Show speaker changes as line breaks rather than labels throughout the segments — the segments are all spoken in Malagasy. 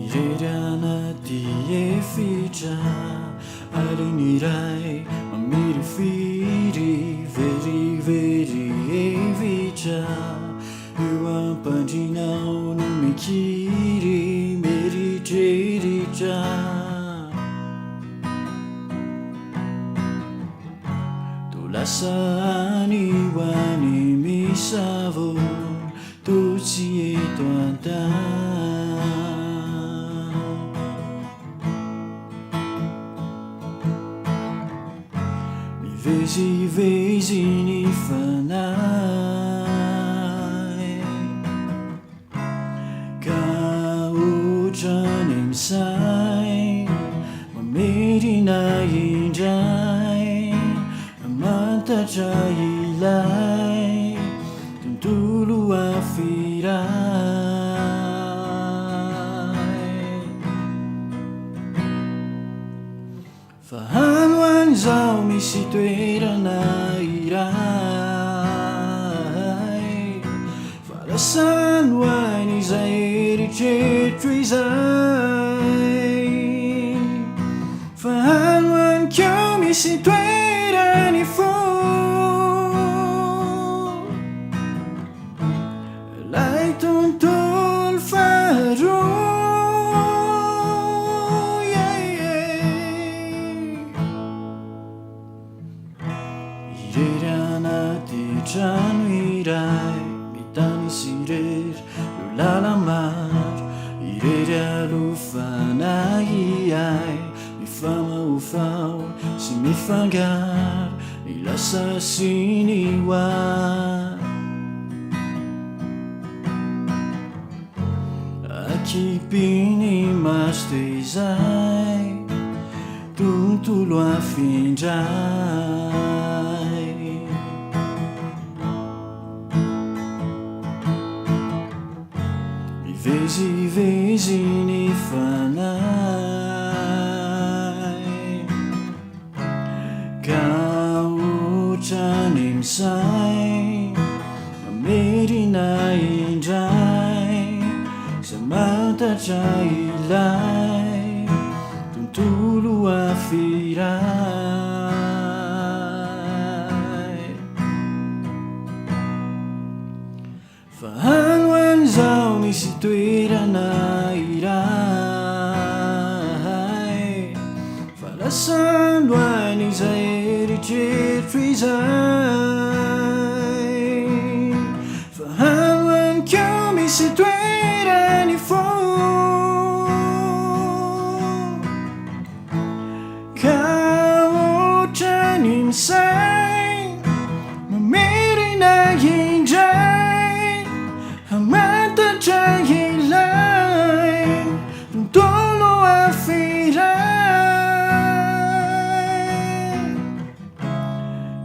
Irerana die fija alinirai mamiri firi veri veri evija Hua pandina no mikiri meri jerija Tulasani wani misavo tuci e tuanta Vezi ni fanai Ka ujanim sai Mamiri na injai Amanta jailai Tuntulu afirai Fahaluan zao misituera na irai Falasan wani zairi chetrizai Fahaluan kyo misituera ni fu Lai tuntul faru Irerana ti januirai mitani sirer lula mar Ireria lufanai ai mi fama ufau si mi fangar il assassini wa Aqui pini mas teizai tuntulo afinjai Vezi ni fanai Ka ujanim sai Mamiri na injai Samanta jailai Tuntulu afirai Fahaluan zao misituera na irai Falasan wani zairi chetrizai Fahaluan kyo misituera ni fu Ka ujanim sai Mamiri na injai Amanta jailai Tuntolo afirai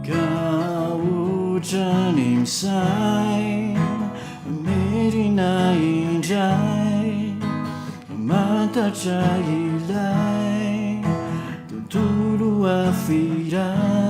Ka ujanim sai Mamiri na injai Amanta jailai Tuntolo afirai